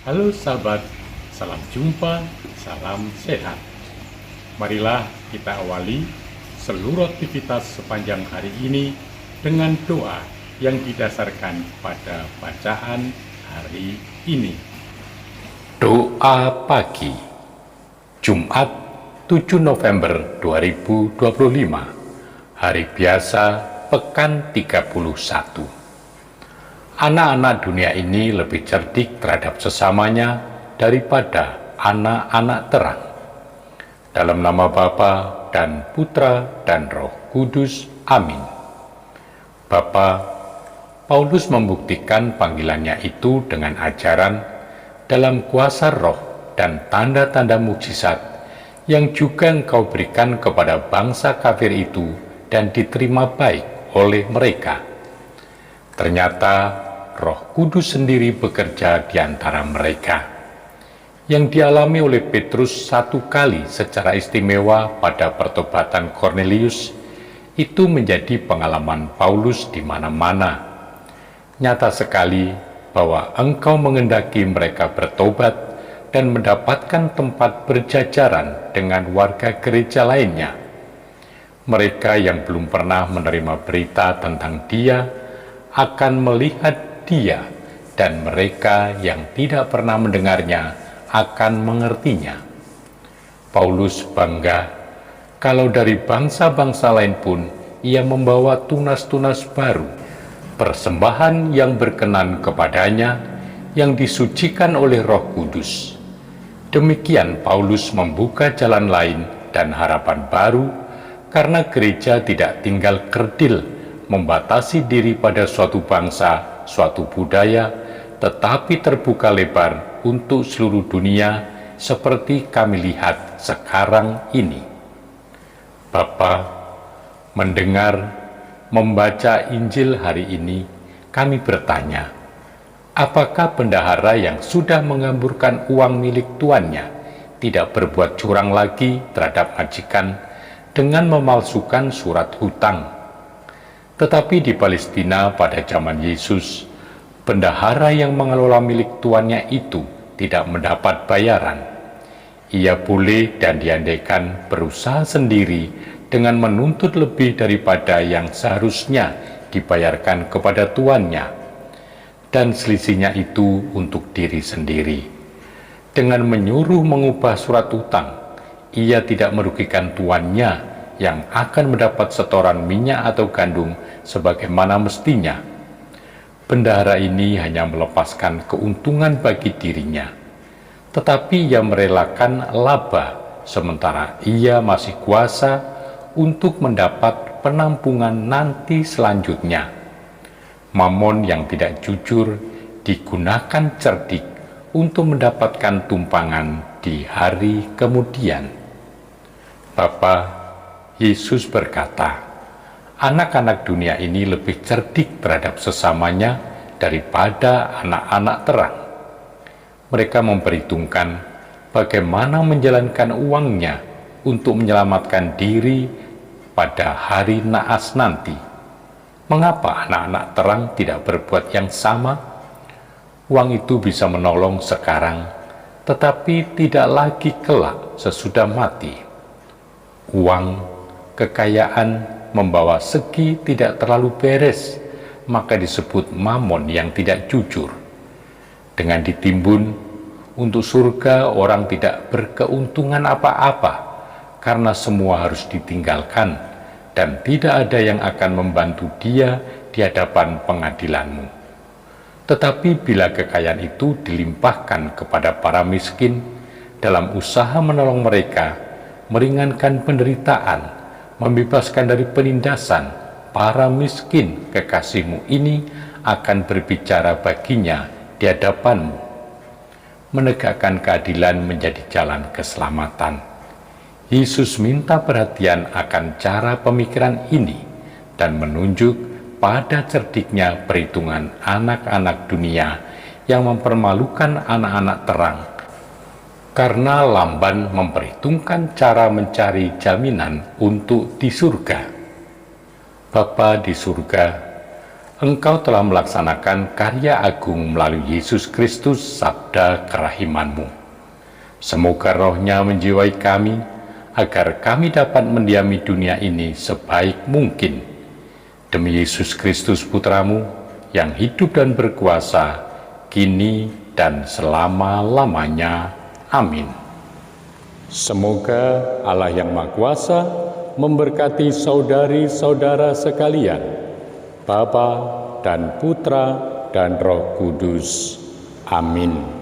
Halo sahabat, salam jumpa, salam sehat. Marilah kita awali seluruh aktivitas sepanjang hari ini dengan doa yang didasarkan pada bacaan hari ini. Doa pagi, Jumat 7 November 2025, hari biasa pekan 31. Anak-anak dunia ini lebih cerdik terhadap sesamanya daripada anak-anak terang. Dalam nama Bapa dan Putra dan Roh Kudus. Amin. Bapa, Paulus membuktikan panggilannya itu dengan ajaran dalam kuasa roh dan tanda-tanda mukjizat yang juga Engkau berikan kepada bangsa kafir itu dan diterima baik oleh mereka. Ternyata Roh Kudus sendiri bekerja di antara mereka. Yang dialami oleh Petrus satu kali secara istimewa pada pertobatan Cornelius, itu menjadi pengalaman Paulus di mana-mana. Nyata sekali bahwa Engkau mengendaki mereka bertobat dan mendapatkan tempat berjajaran dengan warga gereja lainnya. Mereka yang belum pernah menerima berita tentang Dia akan melihat Dia, dan mereka yang tidak pernah mendengarnya akan mengertinya. Paulus bangga kalau dari bangsa-bangsa lain pun ia membawa tunas-tunas baru, persembahan yang berkenan kepadanya, yang disucikan oleh Roh Kudus. Demikian Paulus membuka jalan lain dan harapan baru, karena gereja tidak tinggal kerdil membatasi diri pada suatu bangsa, suatu budaya, tetapi terbuka lebar untuk seluruh dunia seperti kami lihat sekarang ini. Bapa, mendengar, membaca Injil hari ini, kami bertanya, apakah bendahara yang sudah mengamburkan uang milik tuannya tidak berbuat curang lagi terhadap majikan dengan memalsukan surat hutang? Tetapi di Palestina pada zaman Yesus, bendahara yang mengelola milik tuannya itu tidak mendapat bayaran. Ia boleh dan diandaikan berusaha sendiri dengan menuntut lebih daripada yang seharusnya dibayarkan kepada tuannya, dan selisihnya itu untuk diri sendiri. Dengan menyuruh mengubah surat utang, ia tidak merugikan tuannya yang akan mendapat setoran minyak atau gandum sebagaimana mestinya. Bendahara ini hanya melepaskan keuntungan bagi dirinya, tetapi ia merelakan laba sementara ia masih kuasa untuk mendapat penampungan nanti selanjutnya. Mamon yang tidak jujur digunakan cerdik untuk mendapatkan tumpangan di hari kemudian. Bapa, Yesus berkata, anak-anak dunia ini lebih cerdik terhadap sesamanya daripada anak-anak terang. Mereka memperhitungkan bagaimana menjalankan uangnya untuk menyelamatkan diri pada hari naas nanti. Mengapa anak-anak terang tidak berbuat yang sama? Uang itu bisa menolong sekarang, tetapi tidak lagi kelak sesudah mati. Uang, kekayaan membawa segi tidak terlalu beres, maka disebut mamon yang tidak jujur. Dengan ditimbun untuk surga, orang tidak berkeuntungan apa-apa, karena semua harus ditinggalkan, dan tidak ada yang akan membantu dia di hadapan pengadilanmu. Tetapi bila kekayaan itu dilimpahkan kepada para miskin dalam usaha menolong mereka, meringankan penderitaan, membebaskan dari penindasan, para miskin kekasihmu ini akan berbicara baginya di hadapanmu. Menegakkan keadilan menjadi jalan keselamatan. Yesus minta perhatian akan cara pemikiran ini dan menunjuk pada cerdiknya perhitungan anak-anak dunia yang mempermalukan anak-anak terang, karena lamban memperhitungkan cara mencari jaminan untuk di surga. Bapa di surga, Engkau telah melaksanakan karya agung melalui Yesus Kristus, sabda kerahiman-Mu. Semoga roh-Nya menjiwai kami, agar kami dapat mendiami dunia ini sebaik mungkin. Demi Yesus Kristus Putra-Mu, yang hidup dan berkuasa, kini dan selama-lamanya. Amin. Semoga Allah yang Maha Kuasa memberkati saudari-saudara sekalian, Bapa dan Putra dan Roh Kudus. Amin.